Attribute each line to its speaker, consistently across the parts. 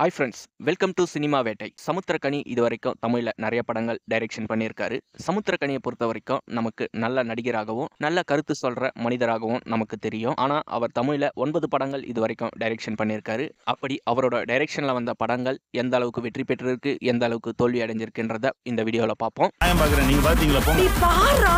Speaker 1: Hi friends, welcome to cinema வேட்டை. சமுத்திரக்கனி இதுவரைக்கும் தமிழ்ல நிறைய படங்கள் டைரக்ஷன் பண்ணியிருக்காரு. சமுத்திரக்கனியை பொறுத்தவரைக்கும் நமக்கு நல்ல நடிகராகவும், நல்ல கருத்து சொல்ற மனிதராகவும் நமக்கு தெரியும். ஆனா, அவர் தமிழ்ல 9 படங்கள் இதுவரைக்கும் டைரக்ஷன் பண்ணியிருக்காரு. அப்படி அவரோட டைரக்ஷன்ல வந்த படங்கள் எந்த அளவுக்கு வெற்றி பெற்றிருக்கு, எந்த அளவுக்கு தோல்வி அடைஞ்சிருக்குன்றத இந்த வீடியோல பார்ப்போம்.
Speaker 2: நீங்க பாத்தீங்களா?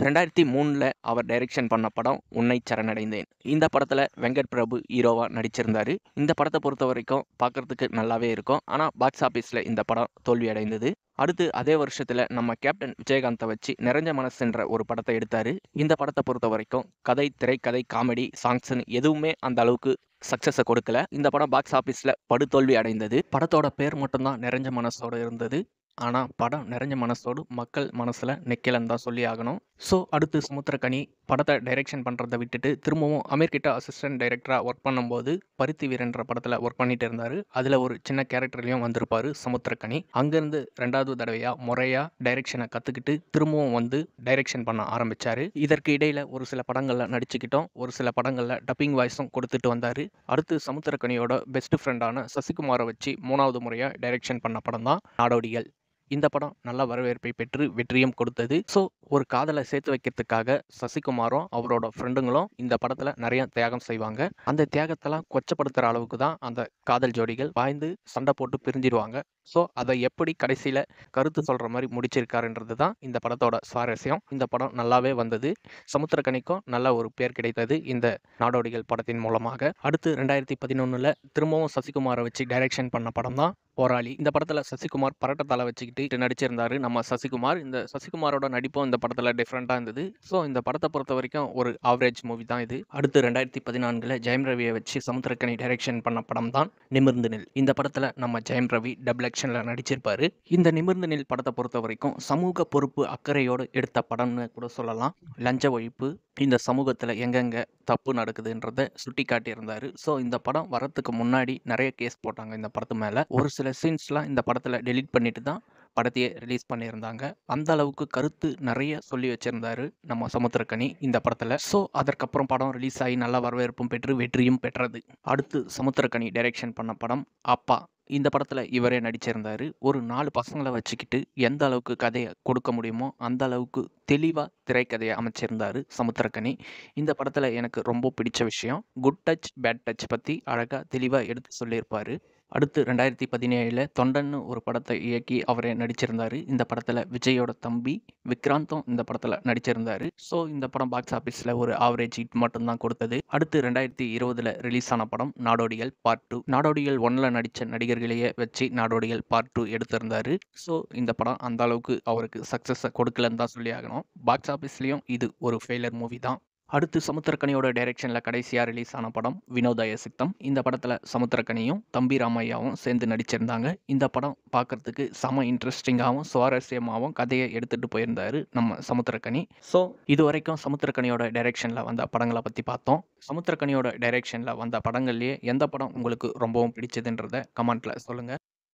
Speaker 1: 2003ல அவர் டைரக்ஷன் பண்ண படம் உன்னை சரணடைந்தேன். இந்த படத்துல வெங்கட் பிரபு ஹீரோவா நடிச்சிருந்தாரு. இந்த படத்தை பொறுத்த வரைக்கும் பார்க்கறதுக்கு நல்லாவே இருக்கும். ஆனா பாக்ஸ் ஆபீஸ்ல இந்த படம் தோல்வி அடைந்தது. அடுத்து அதே வருஷத்துல நம்ம கேப்டன் விஜயகாந்தை வச்சு நிறைஞ்ச மனசுன்ற ஒரு படத்தை எடுத்தாரு. இந்த படத்தை பொறுத்த வரைக்கும் கதை, திரைக்கதை, காமெடி, சாங்ஸ்னு எதுவுமே அந்த அளவுக்கு சக்சஸை கொடுக்கல. இந்த படம் பாக்ஸ் ஆபீஸ்ல படுதோல்வி அடைந்தது. படத்தோட பேர் மட்டும்தான் நிறைஞ்ச மனசோட இருந்தது. ஆனா படம் நிறைஞ்ச மனசோடு மக்கள் மனசுல நிக்கலன்னு தான் சொல்லி ஆகணும். ஸோ அடுத்து சமுத்திரக்கனி படத்தை டைரக்ஷன் பண்றதை விட்டுட்டு திரும்பவும் அமீர்கிட்ட அசிஸ்டன்ட் டைரக்டரா ஒர்க் பண்ணும்போது பருத்தி வீரன்ற படத்துல ஒர்க் பண்ணிட்டு இருந்தாரு. அதுல ஒரு சின்ன கேரக்டர்லயும் வந்திருப்பாரு சமுத்திரக்கனி. அங்கிருந்து 2வது தடவையா முறையா டைரக்ஷனை கத்துக்கிட்டு திரும்பவும் வந்து டைரக்ஷன் பண்ண ஆரம்பிச்சாரு. இதற்கு இடையில ஒரு சில படங்கள்ல நடிச்சுக்கிட்டோம், ஒரு சில படங்கள்ல டப்பிங் வாய்ஸும் கொடுத்துட்டு வந்தாரு. அடுத்து சமுத்திரக்கனியோட பெஸ்ட் ஃப்ரெண்டான சசிகுமாரை வச்சு 3வது முறையா டைரக்ஷன் பண்ண படம் தான் நாடோடிகள். இந்த படம் நல்ல வரவேற்பை பெற்று வெற்றியும் கொடுத்தது. ஸோ ஒரு காதலை சேர்த்து வைக்கிறதுக்காக சசிகுமாரும் அவரோட ஃப்ரெண்டுங்களும் இந்த படத்துல நிறைய தியாகம் செய்வாங்க. அந்த தியாகத்தெல்லாம் கொச்சப்படுத்துற அளவுக்கு தான் அந்த காதல் ஜோடிகள் பாய்ந்து சண்டை போட்டு பிரிஞ்சிடுவாங்க. ஸோ அதை எப்படி கடைசியில கருத்து சொல்ற மாதிரி முடிச்சிருக்காருன்றது தான் இந்த படத்தோட சுவாரஸ்யம். இந்த படம் நல்லாவே வந்தது. சமுத்திரக்கனிக்கும் நல்ல ஒரு பேர் கிடைத்தது இந்த நாடோடிகள் படத்தின் மூலமாக. அடுத்து 2011ல திரும்பவும் சசிகுமாரை வச்சு டைரக்ஷன் பண்ண படம் தான் போராளி. இந்த படத்துல சசிகுமார் பரட்ட தலை வச்சுக்கிட்டு நடிச்சிருந்தாரு நம்ம சசிகுமார். இந்த சசிகுமாரோட நடிப்பும் இந்த படத்துல டிஃப்ரெண்டா இருந்தது. ஸோ இந்த படத்தை பொறுத்த வரைக்கும் ஒரு ஆவரேஜ் மூவி தான் இது. அடுத்து 2014ல ஜெயம் ரவியை வச்சு சமுத்திரக்கனி டைரக்ஷன் பண்ண படம் தான் நிமிர்ந்து நில். இந்த படத்துல நம்ம ஜெயம் ரவி டபுள் ஆக்ஷன்ல நடிச்சிருப்பாரு. இந்த நிமிர்ந்து நில் படத்தை பொறுத்த வரைக்கும் சமூக பொறுப்பு அக்கறையோடு எடுத்த படம்னு கூட சொல்லலாம். லஞ்ச ஒழிப்பு, இந்த சமூகத்துல எங்கெங்க தப்பு நடக்குதுன்றத சுட்டி காட்டியிருந்தாரு. ஸோ இந்த படம் வரத்துக்கு முன்னாடி நிறைய கேஸ் போட்டாங்க இந்த படத்து மேல. ஒரு சில சீன்ஸ்லாம் இந்த படத்துல டெலீட் பண்ணிட்டு தான் படத்தையே ரிலீஸ் பண்ணியிருந்தாங்க. அந்த அளவுக்கு கருத்து நிறைய சொல்லி வச்சிருந்தாரு நம்ம சமுத்திரக்கனி இந்த படத்துல. ஸோ அதற்கப்புறம் படம் ரிலீஸ் ஆகி நல்ல வரவேற்பும் பெற்று வெற்றியும் பெற்றது. அடுத்து சமுத்திரக்கனி டைரக்ஷன் பண்ண படம் அப்பா. இந்த படத்துல இவரே நடிச்சிருந்தாரு. ஒரு 4 பசங்களை வச்சுக்கிட்டு எந்த அளவுக்கு கதையை கொடுக்க முடியுமோ அந்த அளவுக்கு தெளிவா திரைக்கதையை அமைச்சிருந்தாரு சமுத்திரக்கனி. இந்த படத்துல எனக்கு ரொம்ப பிடிச்ச விஷயம் குட் டச் பேட் டச் பத்தி அழகா தெளிவா எடுத்து சொல்லியிருப்பாரு. அடுத்து 2017ல தொண்டன்னு ஒரு படத்தை இயக்கி அவரே நடிச்சிருந்தாரு. இந்த படத்துல விஜயோட தம்பி விக்ராந்தும் இந்த படத்துல நடிச்சிருந்தாரு. ஸோ இந்த படம் பாக்ஸ் ஆபீஸ்ல ஒரு ஆவரேஜ் ஹிட் மட்டும்தான் கொடுத்தது. அடுத்து 2020ல ரிலீஸ் ஆன படம் நாடோடிகள் பார்ட் 2. நாடோடிகள் 1ல நடிச்ச நடிகர்களையே வச்சு நாடோடிகள் பார்ட் 2 எடுத்திருந்தாரு. ஸோ இந்த படம் அந்த அளவுக்கு அவருக்கு சக்சஸை கொடுக்கலன்னு தான் சொல்லி ஆகணும். பாக்ஸ் ஆபீஸ்லயும் இது ஒரு ஃபெயிலர் மூவி தான். அடுத்து சமுத்திரக்கனியோட டைரக்ஷன்ல கடைசியா ரிலீஸ் ஆன படம் வினோதய சித்தம். இந்த படத்துல சமுத்திரக்கனியும் தம்பி ராமையாவும் சேர்ந்து நடிச்சிருந்தாங்க. இந்த படம் பார்க்கறதுக்கு செம இன்ட்ரெஸ்டிங்காகவும் சுவாரஸ்யமாகவும் கதையை எடுத்துட்டு போயிருந்தாரு நம்ம சமுத்திரக்கனி. ஸோ இது வரைக்கும் சமுத்திரக்கனியோட டைரக்ஷன்ல வந்த படங்களை பத்தி பார்த்தோம். சமுத்திரக்கனியோட டைரக்ஷன்ல வந்த படங்கள்லயே எந்த படம் உங்களுக்கு ரொம்பவும் பிடிச்சதுன்றத கமெண்ட்ல சொல்லுங்க.